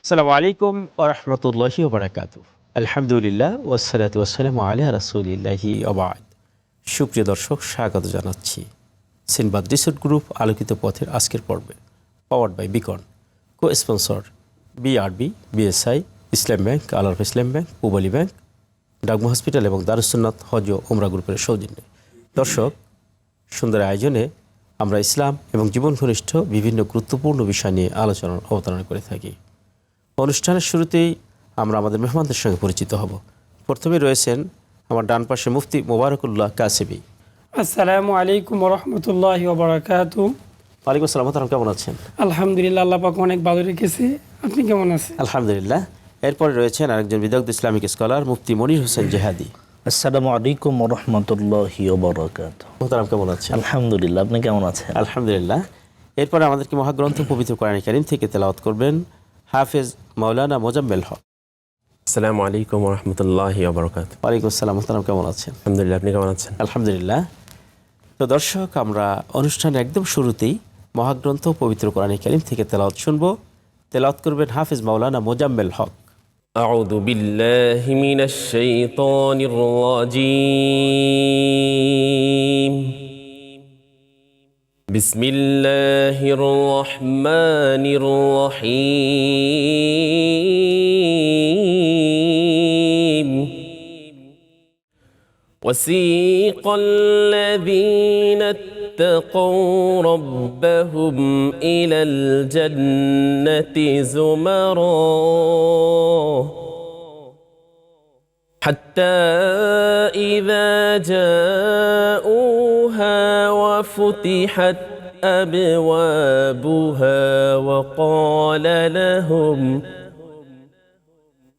আসসালামু আলাইকুম ওয়া রাহমাতুল্লাহি ওয়া বারাকাতুহু। আলহামদুলিল্লাহ ওয়াসসালাতু ওয়াসসালামু আলা রাসূলিল্লাহি ওয়া বা'দ। সুপ্রিয় দর্শক, স্বাগত জানাচ্ছি সিনবাদ রিসোর্ট গ্রুপ আলোকিত পথের আজকের পর্বে, powered by Beacon, co sponsor BRB, BSI, Islam bank, Al Araf Islam bank, Pubali bank, ডাকমা হসপিটাল এবং দারুস সুন্নাত হজ ও উমরা গ্রুপের সৌজন্যে। দর্শক, সুন্দর আয়োজনে আমরা ইসলাম এবং জীবন ঘনিষ্ঠ বিভিন্ন গুরুত্বপূর্ণ বিষয় নিয়ে আলোচনা অবতারণা করে থাকি। অনুষ্ঠানের শুরুতেই আমরা আমাদের মেহমানদের সঙ্গে পরিচিত হব। প্রথমে রয়েছেন আমার ডান পাশে মুফতি মোবারকুল্লাহ কাসেবি। আসসালামু আলাইকুম রহমতুল্লাহি ওয়া বারাকাতুহু। ওয়ালাইকুম আসসালাম, কেমন আছেন? আলহামদুলিল্লাহ, আল্লাহ পাক অনেক ভালো রেখেছে। আপনি কেমন আছেন? আলহামদুলিল্লাহ। এরপরে রয়েছেন আরেকজন বিদগ্ধ ইসলামিক স্কলার মুফতি মনির হোসেন জেহাদি। আসসালামু আলাইকুম ওয়া রাহমাতুল্লাহি ওয়া বারাকাতুহু। মোহতারাম, কেমন আছেন? আলহামদুলিল্লাহ, আপনি কেমন আছেন? আলহামদুলিল্লাহ। এরপরে আমাদেরকে মহাগ্রন্থ পবিত্র কোরআন কারীম থেকে তেলাওয়াত করবেন হাফেজ মাওলানা মোজাম্মেল হক। আসসালামু আলাইকুম ওয়া রাহমাতুল্লাহি ওয়া বারাকাতুহু। ওয়ালাইকুম আসসালাম, মোহতারাম, কেমন আছেন? আলহামদুলিল্লাহ, আপনি কেমন আছেন? আলহামদুলিল্লাহ। তো দর্শক, আমরা অনুষ্ঠানের একদম শুরুতেই মহাগ্রন্থ পবিত্র কোরআন কারীম থেকে তেলাওয়াত শুনবো। তেলাওয়াত করবেন হাফেজ মাওলানা মোজাম্মেল হক। আউযু বিল্লাহি মিনাশ শাইতানির রাজীম। বিসমিল্লাহির রহমানির রহিম। وسيق الذين اتقوا ربهم إلى الجنة زمرا حتى إذا جاءوها وفتحت أبوابها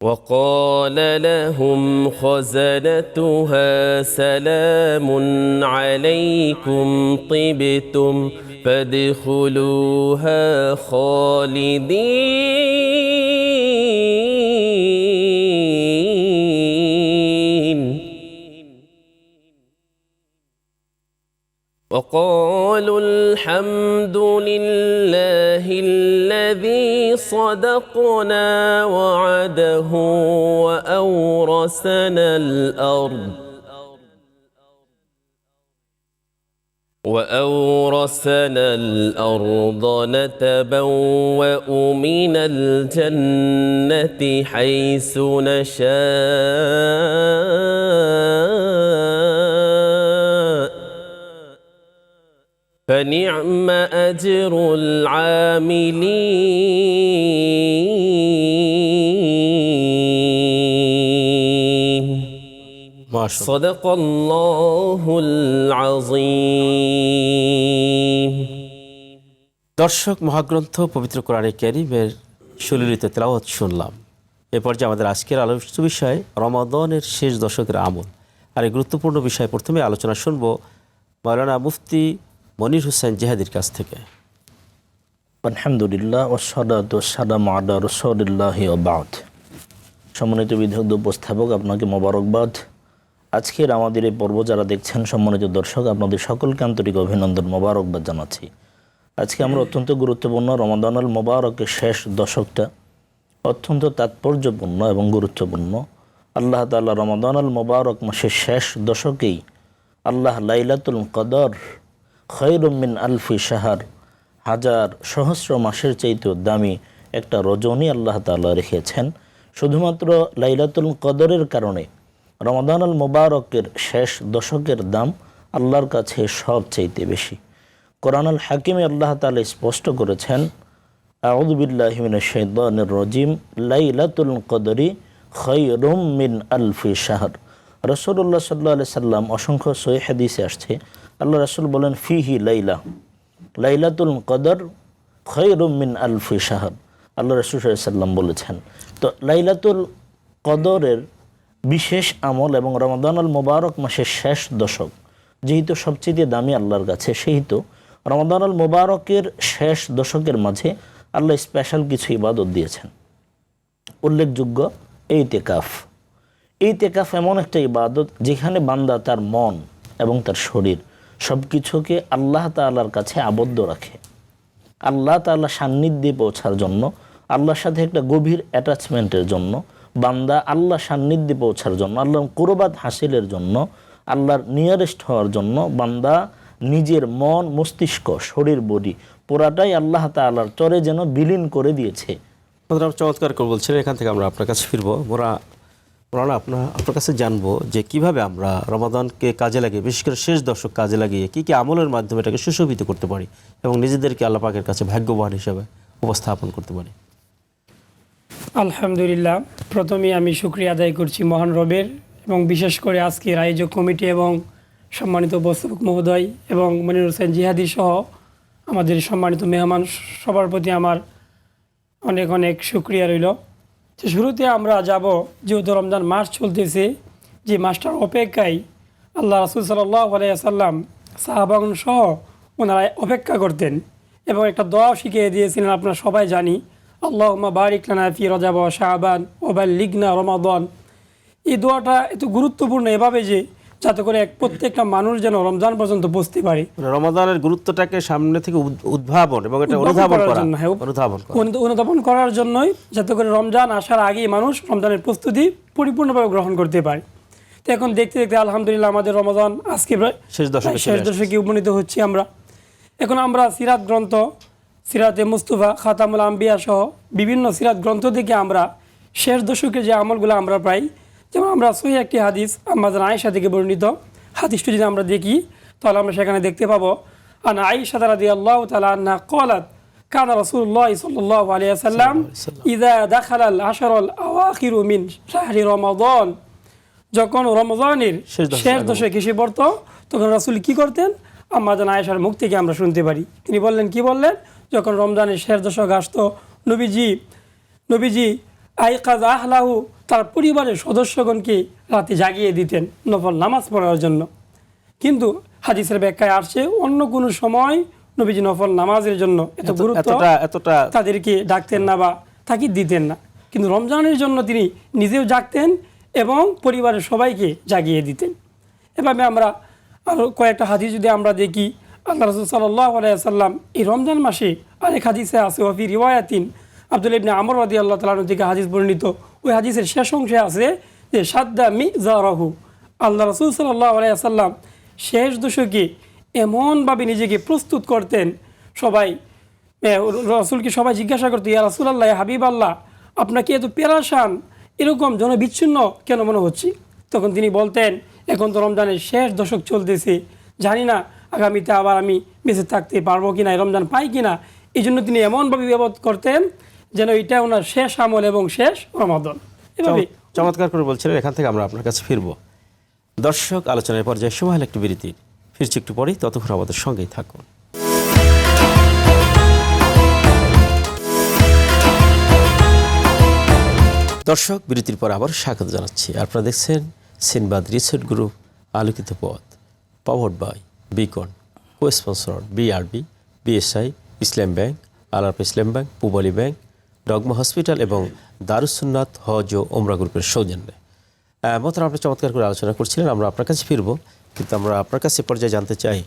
وقال لهم خزنتها سلام عليكم طبتم فادخلوها خالدين وقالوا الحمد لله الذي صدقنا وعده وأورثنا الأرض نتبوأ من الجنة حيث نشاء فنعم أجر العاملين মাশাআল্লাহ। صدق الله العظيم। দর্শক, মহাগ্রন্থ পবিত্র কোরআন কারীমের সুললিত তেলাওয়াত শুনলাম। এ পর্যায়ে আমাদের আজকের আলোচ্য বিষয় রমাদানের শেষ দশকের আমল। আর এই গুরুত্বপূর্ণ বিষয় প্রথমে আলোচনা শুনব মাওলানা মুফতি মনির হোসেন জেহাদির কাছ থেকে। আলহামদুলিল্লাহ ওয়াসসালাতু ওয়াসসালামু আলা রাসূলিল্লাহি ওয়া বা'দ। সম্মানিত বিদগ্ধ উপস্থাপক, আপনাকে মোবারকবাদ। আজকের আমাদের এই পর্ব যারা দেখছেন, সম্মানিত দর্শক, আপনাদের সকলকে আন্তরিক অভিনন্দন, মোবারকবাদ জানাচ্ছি। আজকে আমরা অত্যন্ত গুরুত্বপূর্ণ রমাদানুল মোবারকের শেষ দশকটা অত্যন্ত তাৎপর্যপূর্ণ এবং গুরুত্বপূর্ণ। আল্লাহ তাআলা রমাদানুল মোবারক মাসের শেষ দশকেই আল্লাহ লাইলাতুল কদর খৈরুম মিন আলফি শাহর, হাজার সহস্র মাসের চাইতেও দামি একটা রজনী আল্লাহ তাআলা রেখেছেন। শুধুমাত্র লাইলাতুল কদরের কারণে রমাদানুল মোবারকের শেষ দশকের দাম আল্লাহর কাছে সব চাইতে বেশি। কোরআনুল হাকিমে আল্লাহ তাআলা স্পষ্ট করেছেন, আউযু বিল্লাহি মিনাশ শাইতানির রাজীম, লাইলাতুল কদরি খৈরুম মিন আলফি শাহর। রাসূলুল্লাহ সাল্লাল্লাহু আলাইহি সাল্লাম অসংখ্য সহিহ হাদিসে আসছে, আল্লাহ রাসূল বলেন ফিহি লাইলাতুল কদর খৈরুম মিন আলফি শাহর। আল্লাহ রাসূল সাল্লাল্লাহু আলাইহি সাল্লাম বলেছেন। তো লাইলাতুল কদরের বিশেষ আমল এবং রমাদানুল মোবারক মাসের শেষ দশক যেহেতু সবচেয়ে দামি আল্লাহর কাছে, সেহেতু রমাদানুল মোবারকের শেষ দশকের মাঝে আল্লাহ স্পেশাল কিছু ইবাদত দিয়েছেন। উল্লেখযোগ্য ইতিকাফ। ইতিকাফ এমন একটা ইবাদত যেখানে বান্দা তার মন এবং তার শরীর সব কিছুকে আল্লাহ তাআলার কাছে আবদ্ধ রাখে। আল্লাহ তাআলা সান্নিধ্যে পৌঁছার জন্য আল্লাহর সাথে একটা গভীর অ্যাটাচমেন্টের জন্য, বান্দা আল্লাহ সান্নিধ্যে পৌঁছার জন্য, আল্লাহর কুরবাত হাসিলের জন্য, আল্লাহর নিয়ারেস্ট হওয়ার জন্য বান্দা নিজের মন, মস্তিষ্ক, শরীর, বডি পুরাটাই আল্লাহ তাআলার চরে যেন বিলীন করে দিয়েছে। চমৎকার করে বলছিলেন। এখান থেকে আমরা আপনার কাছে ফিরবো। মোরানা আপনার কাছে জানবো যে কিভাবে আমরা রমাদানকে কাজে লাগিয়ে, বিশেষ করে শেষ দশক কাজে লাগিয়ে কী কী আমলের মাধ্যমে এটাকে সুশোভিত করতে পারি এবং নিজেদেরকে আল্লাহ পাকের কাছে ভাগ্যবান হিসেবে উপস্থাপন করতে পারি। আলহামদুলিল্লাহ, প্রথমেই আমি শুকরিয়া আদায় করছি মহান রবের, এবং বিশেষ করে আজকের আয়োজক কমিটি এবং সম্মানিত উপস্থাপক মহোদয় এবং মনির হোসেন জিহাদি সহ আমাদের সম্মানিত মেহমান সবার প্রতি আমার অনেক অনেক শুকরিয়া রইল। তো শুরুতে আমরা যাব, যেহেতু রমজান মাস চলতেছে, যে মাসটার অপেক্ষায় আল্লাহ রাসূল সাল্লাল্লাহু আলাইহি ওয়াসাল্লাম সাহাবাগণ সহ ওনারা অপেক্ষা করতেন এবং একটা দোয়া শিখিয়ে দিয়েছিলেন, আপনারা সবাই জানি, আল্লাহুম্মা বারিক লানা ফি রজব ওয়া শাবান ওয়া বাল্লিগনা রমাদান। এই দোয়াটা এত গুরুত্বপূর্ণ এভাবে যে যাতে করে প্রত্যেকটা মানুষ যেন রমজান পর্যন্ত পৌঁছতে পারে। রমাদানের গুরুত্বটাকে সামনে থেকে উদ্ভাবন এবং এটা অনুধাবন করার জন্যই, যাতে করে রমজান আসার আগেই মানুষ রমজানের প্রস্তুতি পরিপূর্ণভাবে গ্রহণ করতে পারে। তো এখন দেখতে দেখতে আলহামদুলিল্লাহ আমাদের রমজান আজকে শেষ দশকে উপনীত হচ্ছি আমরা। এখন আমরা সিরাত গ্রন্থ, সিরাতে মুস্তাফা, খাতামুল আম্বিয়া সহ বিভিন্ন সিরাত গ্রন্থ থেকে আমরা শেষ দশকের যে আমলগুলো আমরা পাই, যেমন আমরা সহিহ একটি হাদিস আম্মাজান আয়েশা থেকে বর্ণিত হাদিসটি যদি আমরা দেখি তাহলে আমরা সেখানে দেখতে পাবো, আন আয়েশা রাদিয়াল্লাহু তাআলা আনহা ক্বালাত কানা রাসূলুল্লাহ সাল্লাল্লাহু আলাইহি ওয়াসাল্লাম ইযা দাখালাল আশরাল আওয়াখিরু মিন শাহরি রমাদান, যখন রমজানের শেষ দশক এসে পড়তো তখন রাসূল কি করতেন? আম্মাজান আয়েশার মুখ থেকে আমরা শুনতে পারি। তিনি বললেন, কি বললেন? যখন রমজানের শেষ দশক আসতো, নবীজি আইকাজ আহলাহু, তার পরিবারের সদস্যগণকে রাতে জাগিয়ে দিতেন নফল নামাজ পড়ার জন্য। কিন্তু হাদিসের ব্যাখ্যায় আসছে অন্য কোনো সময় নবীজি নফল নামাজের জন্য এত গুরুত্ব তাদেরকে ডাকতেন না বা তাকিদ দিতেন না, কিন্তু রমজানের জন্য তিনি নিজেও জাগতেন এবং পরিবারের সবাইকে জাগিয়ে দিতেন। এভাবে আমরা আরও কয়েকটা হাদিস যদি আমরা দেখি, আল্লাহ রাসূল সাল্লাল্লাহু আলাইহি ওয়াসাল্লাম এই রমজান মাসে আরেক হাদিসে আছে, ওয়াফি রিওয়ায়াতিন আব্দুল্লাহ ইবনে আমর রাদিয়াল্লাহু তাআলা থেকে হাদিস বর্ণিত, ওই হাদিসের শেষ অংশে আছে যে সাদ্দা মিজারাহু, আল্লাহ রাসূল সাল্লাল্লাহু আলাইহি ওয়াসাল্লাম শেষ দশকে এমনভাবে নিজেকে প্রস্তুত করতেন, রাসূলকে সবাই জিজ্ঞাসা করতো, ইয়া রাসূলুল্লাহ, ইয়া হাবিবাল্লাহ, আপনাকে এত পেরেশান, এরকম জনবিচ্ছিন্ন কেন মনে হচ্ছে? তখন তিনি বলতেন, এখন তো রমজানের শেষ দশক চলতেছে, জানি না আগামীতে আবার আমি বেঁচে থাকতে পারবো কিনা, রমজান পাই কিনা। এই জন্য তিনি এমনভাবে ব্যবহার করতেন যেন এটা ওনার শেষ আমল এবং শেষ রমাদান। এভাবে চমৎকার করে বলছিলেন। এখান থেকে আমরা আপনার কাছে ফিরবো। দর্শক, আলোচনার পর্যায়ে সময় হলো একটু বিরতি, ফিরছি একটু পরেই, ততক্ষণ আমাদের সঙ্গেই থাকুন। দর্শক, বিরতির পর আবার স্বাগত জানাচ্ছি। আপনারা দেখছেন সিনবাদ রিসার্চ গ্রুপ আলোকিত পথ, powered by Beacon, co sponsor BRB, BSI, Islam bank, আলাপ ইসলাম ব্যাংক, পূবালী ব্যাংক, ডগমা হসপিটাল এবং দারুস সুন্নাত হজ ও ওমরা গ্রুপের সৌজন্যে। মোহতারাম, আপনি চমৎকার করে আলোচনা করছিলেন। আমরা আপনার কাছে ফিরবো, কিন্তু আমরা আপনার কাছে পর্যায়ে জানতে চাই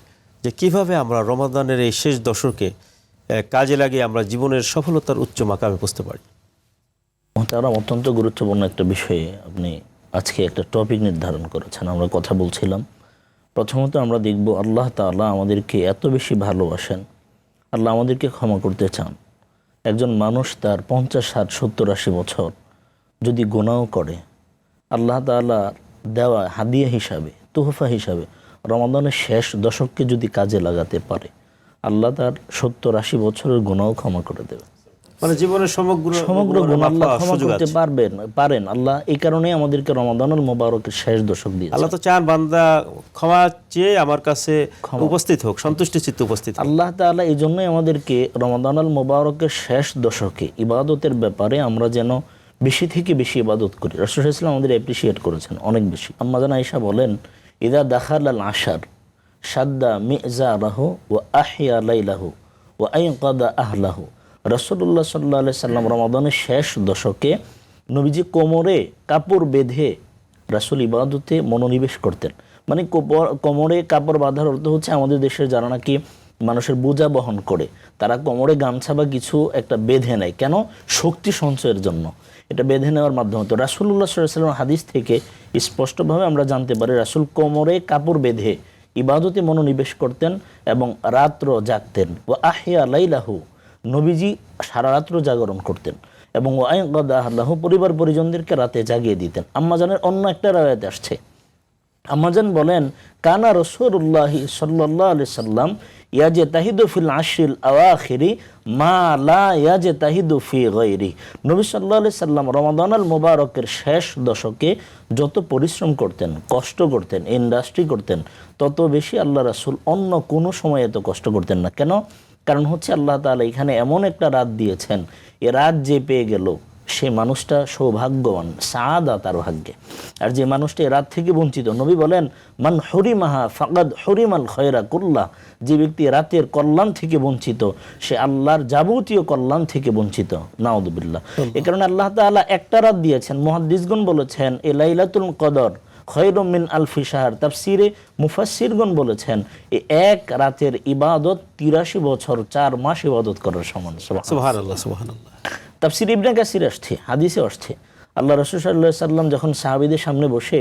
যে কিভাবে আমরা রমাদানের এই শেষ দশকে কাজে লাগিয়ে আমরা জীবনের সফলতার উচ্চ মাকামে পৌঁছতে পারি। মোহতারাম, অত্যন্ত গুরুত্বপূর্ণ একটা বিষয়ে আপনি আজকে একটা টপিক নির্ধারণ করেছেন। আমরা কথা বলছিলাম, প্রথমত আমরা দেখব আল্লাহ তাআলা আমাদেরকে এত বেশি ভালোবাসেন, আল্লাহ আমাদেরকে ক্ষমা করতে চান। একজন মানুষ তার 50, 60, 70, 80 বছর যদি গুনাহ করে, আল্লাহ তাআলা দেওয়া হাদিয়া হিসাবে, তোহফা হিসাবে রমাদানের শেষ দশককে যদি কাজে লাগাতে পারে, আল্লাহ তার 70-80 বছরের গুনাহ ক্ষমা করে দেবে। মানে জীবনের সমগ্র গুনাহ আল্লাহ ক্ষমা করতে পারেন আল্লাহ। এই কারণেই আমাদেরকে রমাদানুল মুবারকের শেষ দশক দিয়েছেন। আল্লাহ তো চান বান্দা ক্ষমা চেয়ে আমার কাছে উপস্থিত হোক, সন্তুষ্টি চিত্তে উপস্থিত হোক। আল্লাহ তাআলা এই জন্যই আমাদেরকে রমাদানুল মুবারকের শেষ দশকে ইবাদতের ব্যাপারে আমরা যেন বেশি থেকে বেশি ইবাদত করি। রাসূল সাল্লাল্লাহু আলাইহি ওয়াসাল্লাম আমাদের অ্যাপ্রিশিয়েট করেছেন অনেক বেশি। আম্মা জান আয়েশা বলেন, ইযা দাখালাল আশার সাদ্দা মিজারাহু ওয়া আহিয়া লাইলাহু ওয়া আইকাদা আহলাহু। রাসূলুল্লাহ সাল্লাল্লাহু আলাইহি ওয়াসাল্লাম রমাদানের শেষ দশকে নবীজি কোমরে কাপড় বেঁধে রাসূল ইবাদতে মনোনিবেশ করতেন। মানে কোমরে কাপড় বাঁধার অর্থ হচ্ছে, আমাদের দেশের যারা নাকি মানুষের বোঝা বহন করে, তারা কোমরে গামছা বা কিছু একটা বেঁধে নেয়। কেন? শক্তি সঞ্চয়ের জন্য। এটা বেঁধে নেওয়ার মাধ্যমে তো রাসূলুল্লাহ সাল্লাল্লাহু আলাইহি ওয়াসাল্লাম হাদিস থেকে স্পষ্টভাবে আমরা জানতে পারি রাসূল কোমরে কাপড় বেঁধে ইবাদতে মনোনিবেশ করতেন এবং রাত্র জাগতেন। ও আহিয়া লাইলাহু, নবীজি সারা রাত্র জাগরণ করতেন এবং ও আইকাদা আহলাহু, পরিবার পরিজনদেরকে রাতে জাগিয়ে দিতেন। আম্মাজানের অন্য একটা রাওয়ায়াতে আসছে, আম্মাজান বলেন কানা রাসূলুল্লাহ সাল্লাল্লাহু আলাইহি সাল্লাম ইয়াজতাহিদু ফিল আশরিল আওয়াখিরি মা লা ইয়াজতাহিদু ফি গায়রি। নবী সাল্লাল্লাহু আলাইহি সাল্লাম রমাদানুল মুবারকের শেষ দশকে যত পরিশ্রম করতেন, কষ্ট করতেন, ইন্ডাস্ট্রি করতেন, তত বেশি আল্লাহ রাসূল অন্য কোনো সময় এত কষ্ট করতেন না। কেন? কারণ হচ্ছে আল্লাহ তাআলা এখানে এমন একটা রাত দিয়েছেন, এ রাত যে পেয়ে গেল সে মানুষটা সৌভাগ্যবান, সাআদা তার ভাগ্যে। আর যে মানুষটা এ রাত থেকে বঞ্চিত, নবী বলেন মান হুরিমাহা ফাকাদ হুরিমাল খয়রা কুল্লাহ, যে ব্যক্তি রাতের কল্যাণ থেকে বঞ্চিত সে আল্লাহর যাবতীয় কল্যাণ থেকে বঞ্চিত। নাউযুবিল্লাহ। এই কারণে আল্লাহ তাআলা একটা রাত দিয়েছেন। মুহাদ্দিসগণ বলেছেন এ লাইলাতুল কদর খয়রুম মিন আলফি শাহর। তাফসিরে মুফাসসিরগণ বলেছেন এই এক রাতের ইবাদত 83 বছর 4 মাস ইবাদত করার সমান। সুবহানাল্লাহ, সুবহানাল্লাহ। তাফসির ইবনে কাসির আসছে, হাদিসে আসছে, আল্লাহ রাসূল সাল্লাল্লাহু আলাইহি সাল্লাম যখন সাহাবীদের সামনে বসে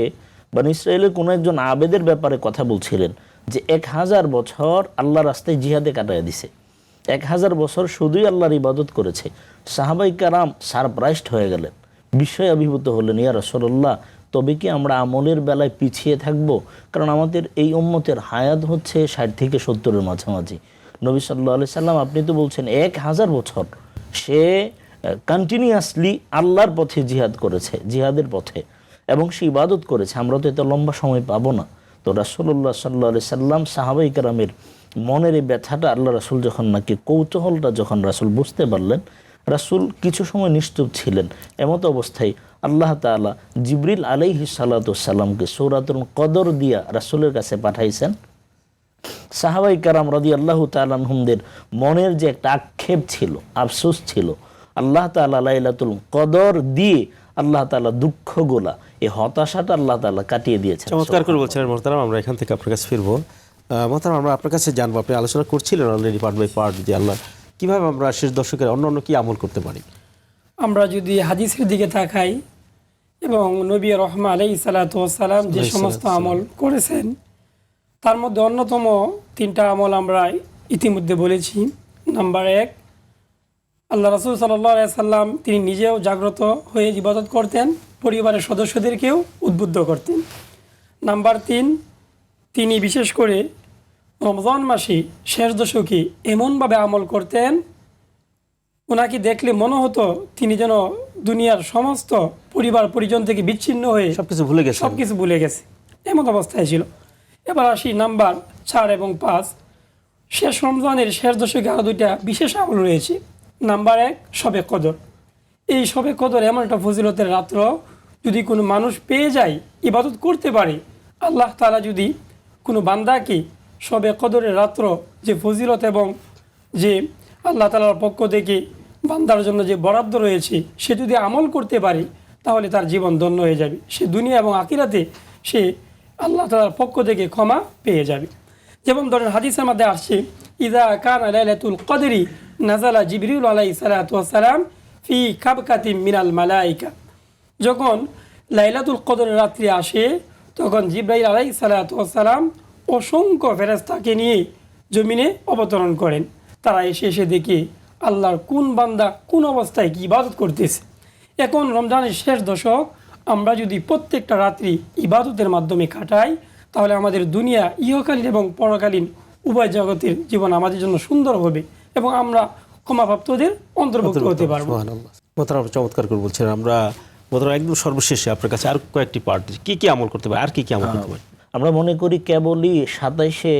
বনী ইসরায়েলের কোনো একজন আবেদের ব্যাপারে কথা বলছিলেন যে 1000 বছর আল্লাহ রাস্তায় জিহাদে কাটায় দিছে, 1000 বছর শুধুই আল্লাহর ইবাদত করেছে। সাহাবায়ে কেরাম সারপ্রাইজড হয়ে গেলেন, বিস্ময়ে অভিভূত হলেন, ইয়া রাসূলুল্লাহ তবে কি আমরা আমলের বেলায় পিছিয়ে থাকব? কারণ আমাদের এই উম্মতের হায়াত হচ্ছে 60 থেকে 70-এর মাঝামাঝি। নবী সাল্লাল্লাহু আলাইহি সাল্লাম আপনি তো বলছেন 1000 বছর সে কন্টিনিউয়াসলি আল্লাহর পথে জিহাদ করেছে, জিহাদের পথে, এবং সে ইবাদত করেছে, আমরা তো এত লম্বা সময় পাবো না। তো রাসূলুল্লাহ সাল্লাল্লাহু আলাইহি সাল্লাম সাহাবায়ে কেরামের মনের এই ব্যথাটা আল্লাহ রাসূল যখন নাকি কৌতূহলটা যখন রাসূল বুঝতে পারলেন, রাসূল কিছু সময় নিশ্চুপ ছিলেন। এমত অবস্থায় আল্লাহ তাআলা জিবরিল আলাইহিস সালাতু ওয়াস সালামকে সূরাতুল কদর দিয়া রাসূলের কাছে পাঠাইছেন। সাহাবায়ে কেরাম রাদিয়াল্লাহু তাআলা আনহুমদের মনের যে একটা আক্ষেপ ছিল, আফসোস ছিল, আল্লাহ তাআলা লাইলাতুল কদর দিয়ে আল্লাহ তাআলা দুঃখগুলা, এই হতাশাটা আল্লাহ তাআলা কাটিয়ে দিয়েছেন। চমৎকার করে বলছেন মোহতারাম। আমরা এখান থেকে আপনার কাছে ফিরবো। মোহতারাম, আমরা আপনার কাছে জানবো, আপনি আলোচনা করছিলেন অলরেডি পার্ট বাই পার্ট যে আল্লাহ কীভাবে আমরা শেষ দশকের অন্য অন্য কী আমল করতে পারি। আমরা যদি হাদিসের দিকে তাকাই এবং নবী রহমা আলাইহিস সালাতু ওয়াস সালাম যে সমস্ত আমল করেছেন তার মধ্যে অন্যতম 3টা আমল আমরা ইতিমধ্যে বলেছি। নাম্বার 1, আল্লাহ রাসূল সাল্লাল্লাহু আলাইহি সাল্লাম তিনি নিজেও জাগ্রত হয়ে ইবাদত করতেন, পরিবারের সদস্যদেরকেও উদ্বুদ্ধ করতেন। নাম্বার 3, তিনি বিশেষ করে রমজান মাসে শেষ দশকে এমনভাবে আমল করতেন ওনাকে দেখলে মনে হতো তিনি যেন দুনিয়ার সমস্ত পরিবার পরিজন থেকে বিচ্ছিন্ন হয়ে সবকিছু ভুলে গেছে, এমন অবস্থায় ছিল। এবার আসি নাম্বার 4 এবং 5। শেষ রমজানের শেষ দশকে আরও 2টা বিশেষ আমল রয়েছে। নাম্বার 1, শবে কদর। এই শবে কদর এমন একটা ফজিলতের রাত্র, যদি কোনো মানুষ পেয়ে যায়, ইবাদত করতে পারে, আল্লাহ তাআলা যদি কোনো বান্দাকে শবে কদরের রাত্র যে ফজিলত এবং যে আল্লাহ তাআলার পক্ষ থেকে বান্দার জন্য যে বরাদ্দ রয়েছে সে যদি আমল করতে পারে তাহলে তার জীবন ধন্য হয়ে যাবে। সে দুনিয়া এবং আখিরাতে সে আল্লাহ তাআলার পক্ষ থেকে ক্ষমা পেয়ে যাবে। যেমন ধরেন হাদিসের মধ্যে আসছে ইযা কানা লাইলাতুল কদরি নাযালা জিবরিল আলাইহিস সালাতু ওয়াস সালাম ফি কাবকাতিন মিনাল মালায়েকা। যখন লাইলাতুল কদরের রাত্রি আসে তখন জিবরাইল আলাইহিস সালাতু ওয়াস সালাম অসংখ্য ফেরেশতাকে নিয়ে জমিনে অবতরণ করেন। তারা এসে দেখে আল্লাহর কোন বান্দা কোন অবস্থায় কি ইবাদত করতেছে। এখন রমজানের শেষ দশক আমরা যদি প্রত্যেকটা রাত্রি ইবাদতের মাধ্যমে কাটাই তাহলে আমাদের দুনিয়া ইহকালীন এবং পরকালীন উভয় জগতের জীবন আমাদের জন্য সুন্দর হবে এবং আমরা ক্ষমাপ্রাপ্তদের অন্তর্ভুক্ত হতে পারবো। মোহতারাম, চমৎকার করে বলছেন। আমরা মোহতারাম একদম সর্বশেষে আপনার কাছে আর কয়েকটি পার্ট কি কি আমল করতে পারি, আর কি কি আমল করতে পারি? আমরা মনে করি কেবলই 27শে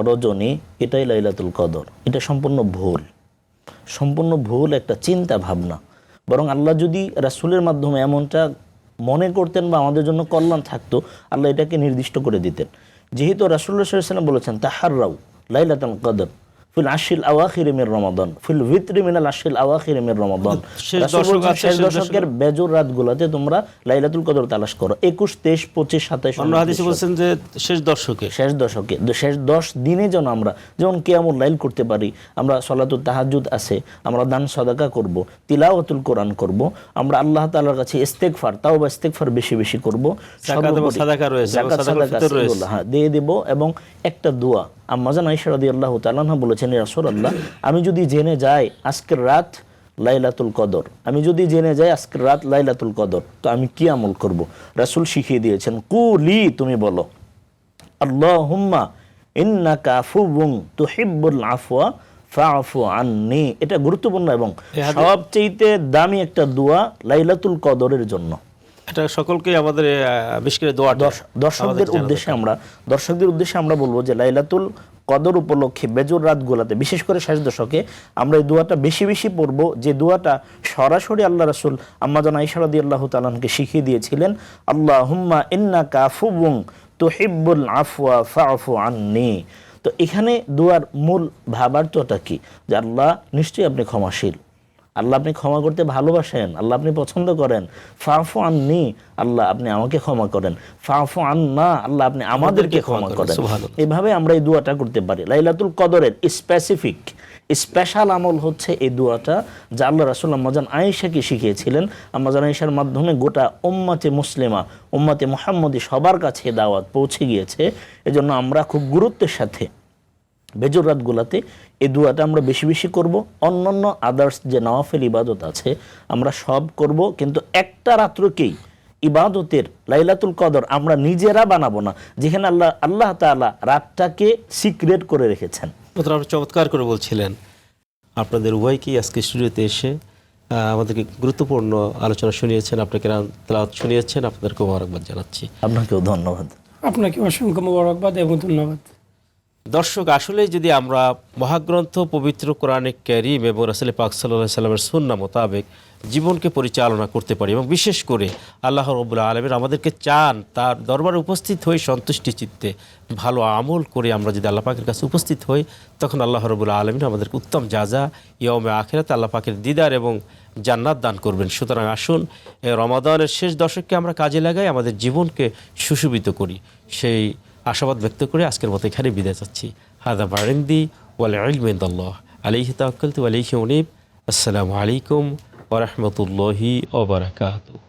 রজনী এটাই লাইলাতুল কদর। এটা সম্পূর্ণ ভুল একটা চিন্তা ভাবনা। বরং আল্লাহ যদি রাসূলের মাধ্যমে এমনটা মনে করতেন বা আমাদের জন্য কল্যাণ থাকতো, আল্লাহ এটাকে নির্দিষ্ট করে দিতেন। যেহেতু রাসূলুল্লাহ সাল্লাল্লাহু আলাইহি ওয়াসাল্লাম বলেছেন তাহাররাউ লাইলাতুল কদর ফিল আশিল আওয়াখির মির রমাদান ফিল ভিতরি মিনাল আশিল আওয়াখির মির রমাদান। রাসূল বলছেন, শেষ দশকের বেজর রাতগুলোতে তোমরা লাইলাতুল কদর তালাশ করো। 21, 23, 25, 27। অন্য হাদিসে বলছেন যে শেষ দশকে শেষ 10 দিনে যেন আমরা যেমন কিয়ামুল লাইল করতে পারি, আমরা সলাতুত তাহাজ্জুদ আছে, আমরা দান সাদাকা করব, তিলাওয়াতুল কোরআন করব, আমরা আল্লাহ তাআলার কাছে ইস্তেগফার তাওবা ইস্তেগফার বেশি বেশি করব, যাকাত এবং সাদাকা রয়েছে, যাকাত সাদাকা রয়েছে, হ্যাঁ দিয়ে দেব। এবং একটা দোয়া আম্মা জান আয়েশা রাদিয়াল্লাহু তাআলা আনহা বলেছেন, ইয়া রাসূলুল্লাহ, আমি যদি জেনে যাই আজকের রাত লাইলাতুল কদর, আমি যদি জেনে যাই আজকের রাত লাইলাতুল কদর, তো আমি কি আমল করব? রাসূল শিখিয়ে দিয়েছেন, কুলি, তুমি বলো আল্লাহুম্মা ইন্নাকা আফুউন তুহিব্বুল আফওয়া ফাআফু আন্নি। এটা গুরুত্বপূর্ণ এবং সবচেয়ে দামি একটা দোয়া লাইলাতুল কদরের জন্য। এটা সকলকে আমাদের বিশেষ করে দোয়া দর্শকদের উদ্দেশ্যে আমরা বলবো যে লাইলাতুল কদর উপলক্ষে বেজর রাতগুলোতে, বিশেষ করে শেষ দশকে আমরা এই দোয়াটা বেশি বেশি পড়বো, যে দোয়াটা সরাসরি আল্লাহ রাসূল আম্মা জান আয়েশা রাদিয়াল্লাহু তাআলা আনহাকে শিখিয়ে দিয়েছিলেন, আল্লাহুম্মা ইন্নাকা আফুউন তুহিব্বুল আফওয়া ফাআফু আন্নি। তো এখানে দোয়ার মূল ভাবার্থটা কি? যে আল্লাহ নিশ্চয়ই আপনি ক্ষমাশীল, আল্লাহ আপনি ক্ষমা করতে ভালোবাসেন, আল্লাহ আপনি পছন্দ করেন। ফাআফু আন্নি, আল্লাহ আপনি আমাকে ক্ষমা করেন। ফাআফু আন্না, আল্লাহ আপনি আমাদেরকে ক্ষমা করেন। এভাবে আমরা এই দোয়াটা করতে পারি। লাইলাতুল কদরের স্পেশাল আমল হচ্ছে এই দোয়াটা, যা আল্লাহ রাসূল আম্মা জান আয়েশাকে শিখিয়েছিলেন। আম্মা জান আয়েশার মাধ্যমে গোটা উম্মতে মুসলিমা, উম্মতে মুহাম্মদী সবার কাছে দাওয়াত পৌঁছে গিয়েছে। এজন্য আমরা খুব গুরুত্বের সাথে বেজর রাতগুলাতে এই দোয়াটা আমরা বেশি বেশি করব। অন্যান্য আদার্স যে নওয়াফিল ইবাদত আছে আমরা সব করব, কিন্তু একটা রাত্রকেই ইবাদতের লাইলাতুল কদর আমরা নিজেরা বানাবো না, যেখানে আল্লাহ তাআলা রাতটাকে সিক্রেট করে রেখেছেন। আপনি চমৎকার করে বলছিলেন। আপনাদের উভয়কেই আজকে স্টুডিওতে এসে আমাদেরকে গুরুত্বপূর্ণ আলোচনা শুনিয়েছেন, আপনাকে তেলাওয়াত শুনিয়েছেন, আপনাদেরকে মোবারকবাদ জানাচ্ছি। আপনাকেও ধন্যবাদ। আপনাকে অসংখ্য মোবারকবাদ এবং ধন্যবাদ। দর্শক, আসলে যদি আমরা মহাগ্রন্থ পবিত্র কোরআনে কারীম এবং রাসূল পাক সাল্লাল্লাহু আলাইহি সাল্লামের সুন্নাহ মোতাবেক জীবনকে পরিচালনা করতে পারি, এবং বিশেষ করে আল্লাহ রাব্বুল আলামিন আমাদেরকে চান তার দরবারে উপস্থিত হয়ে সন্তুষ্টি চিত্তে ভালো আমল করে আমরা যদি আল্লাহ পাকের কাছে উপস্থিত হই, তখন আল্লাহ রাব্বুল আলামিন আমাদেরকে উত্তম জাযা ইয়াউমে আখিরাতে আল্লাহ পাকের দিদার এবং জান্নাত দান করবেন। সুতরাং আসুন এই রমাদানের শেষ দশককে আমরা কাজে লাগাই, আমাদের জীবনকে সুশোভিত করি। সেই আশাবাদ ব্যক্ত করে আজকের মতো এখানে বিদায় চাচ্ছি। হাদা বারিন্দি ওয়াল ইলমু ইনদাল্লাহ আলাইহি তাওয়াক্কালতু ওয়া আলাইহি উনীব। আসসালামু আলাইকুম ওয়া রাহমাতুল্লাহি ওয়া বারাকাতুহু।